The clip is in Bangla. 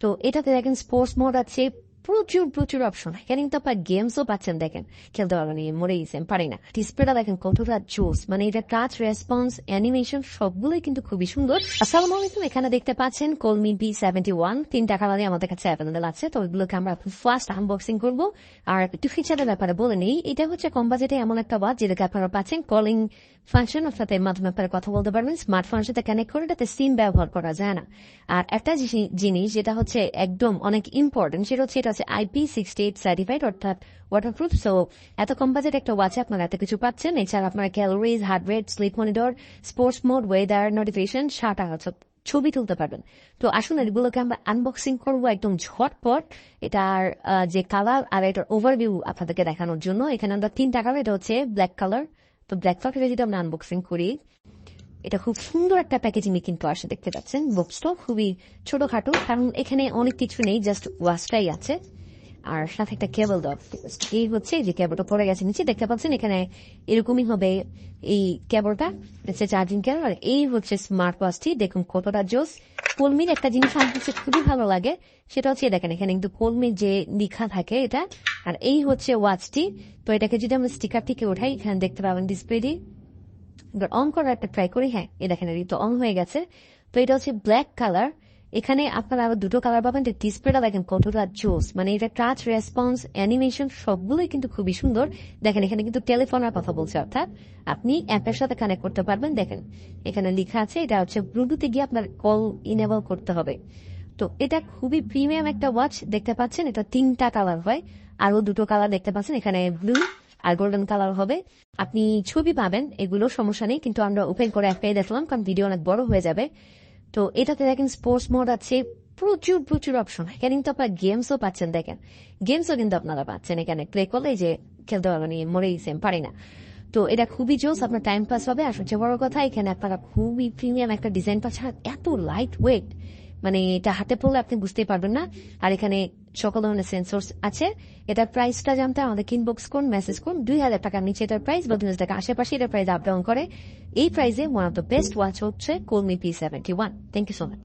তো এটাতে দেখেন স্পোর্টস মোড আছে, প্রচুর প্রচুর অপশন। এখানে কিন্তু আপনার গেমসও পাচ্ছেন, দেখেন খেলতে পারবেন, মরে গেছেন পারি না। ডিসপ্লেটা দেখেন কতটা জোস, মানে এটা টাচ রেসপন্স অ্যানিমেশন সবগুলোই কিন্তু খুবই সুন্দর। আসসালামু আলাইকুম, এখানে দেখতে পাচ্ছেন COLMI P71 3 টাকা বাদে আমাদের কাছে অ্যাভেলেবল আছে। তো ওইগুলোকে আমরা ফার্স্ট আনবক্সিং করবো। আর একটু ফিচারের ব্যাপারে বলে নেই, এটা হচ্ছে কম বাজেটে এমন একটা ওয়াচ যেটাকে আপনারা পাচ্ছেন কলিং ফাংশন, অর্থাৎ এর মাধ্যমে আপনারা কথা বলতে পারবেন। স্মার্টফোনের সাথে কানেক্ট করে এটাতে সিম ব্যবহার করা যায় না। আর একটা জিনিস যেটা হচ্ছে একদম অনেক ইম্পর্টেন্ট, সেটা হচ্ছে এটা হচ্ছে IP68 সার্টিফাইড, অর্থাৎ ওয়াটারপ্রুফ। সো এত কম বাজেট একটা ওয়াচে আপনারা এত কিছু পাচ্ছেন। এছাড়া আপনারা calories, heart rate, sleep monitor, sports mode, weather notification, ছবি তুলতে পারবেন। তো আসুন এগুলোকে আমরা আনবক্সিং করবো একদম ঝটপট। এটার যে কালার আর এটার ওভারভিউ আপনাদেরকে দেখানোর জন্য এখানে আমরা 3 টাকার, এটা হচ্ছে ব্ল্যাক কালার। তো ব্ল্যাক কালার যদি আমরা আনবক্সিং করি, এটা খুব সুন্দর একটা প্যাকেজিং কিন্তু আসে, দেখতে পাচ্ছেন। বক্সটাও খুবই ছোটখাটো, কারণ এখানে অনেক কিছু নেই, জাস্ট ওয়াচটাই আছে। আর সাথে একটা কেবল দেওয়া, এই হচ্ছে যে কেবলটা পড়ে গেছে নিচে, দেখতে পাচ্ছেন এখানে এরকমই হবে এই কেবলটা, চার্জিং কেবল। আর এই হচ্ছে স্মার্ট ওয়াচটি, দেখুন কতটা জোস। কলমির একটা জিনিস আমার কাছে খুবই ভালো লাগে, সেটা হচ্ছে দেখেন এখানে কিন্তু কলমির যে লেখা থাকে এটা। আর এই হচ্ছে ওয়াচটি। তো এটাকে যদি আমরা স্টিকার থেকে উঠাই, এখানে দেখতে পাবেন ডিসপ্লেটি। এবার অন করার একটা ট্রাই করি। হ্যাঁ, এই দেখেন তো অন হয়ে গেছে। তো এটা হচ্ছে ব্ল্যাক কালার। এখানে আপনারা আরো দুটো কালার পাবেন। ডিসপ্লেটা দেখেন কতটা জোস, মানে এটা টাচ রেসপন্স অ্যানিমেশন সবগুলোই কিন্তু খুবই সুন্দর। দেখেন এখানে কিন্তু টেলিফোনের কথা বলছে, অর্থাৎ আপনি অ্যাপের সাথে কানেক্ট করতে পারবেন। দেখেন এখানে লেখা আছে এটা হচ্ছে ব্লুটুথে গিয়ে আপনার কল ইনেবল করতে হবে। তো এটা খুবই প্রিমিয়াম একটা ওয়াচ, দেখতে পাচ্ছেন। এটা 3টা কালার হয়, আরো দুটো কালার দেখতে পাচ্ছেন, এখানে ব্লু আর গোল্ডেন কালার হবে। আপনি ছবি পাবেন, এগুলো সমস্যা নেই, কিন্তু আমরা ওপেন করে অ্যাপে দেখলাম, কারণ ভিডিও অনেক বড় হয়ে যাবে। তো এটাতে দেখেন স্পোর্টস মোড আছে, প্রচুর প্রচুর অপশন। এখানে কিন্তু আপনার গেমসও পাচ্ছেন, দেখেন গেমসও কিন্তু আপনারা পাচ্ছেন। এখানে প্লে করলে যে খেলতে পারবেন, মরে গেছে পারি না। তো এটা খুবই জোস, আপনার টাইম পাস হবে। আর সবচেয়ে বড় কথা, এখানে আপনারা খুবই প্রিমিয়াম একটা ডিজাইন পাচ্ছেন, এত লাইট ওয়েট, মানে এটা হাতে পড়লে আপনি বুঝতেই পারবেন না। আর এখানে সকল ধরনের সেন্সর আছে। এটার প্রাইসটা জানতে আমাদের ইনবক্স করুন, মেসেজ করুন। 2000 টাকার নিচে এটার প্রাইস, বা 2000 টাকা আশেপাশে এটার প্রাইস আপ ডাউন করে। এই প্রাইসে one of the best watch হচ্ছে COLMI P71। Thank you so much.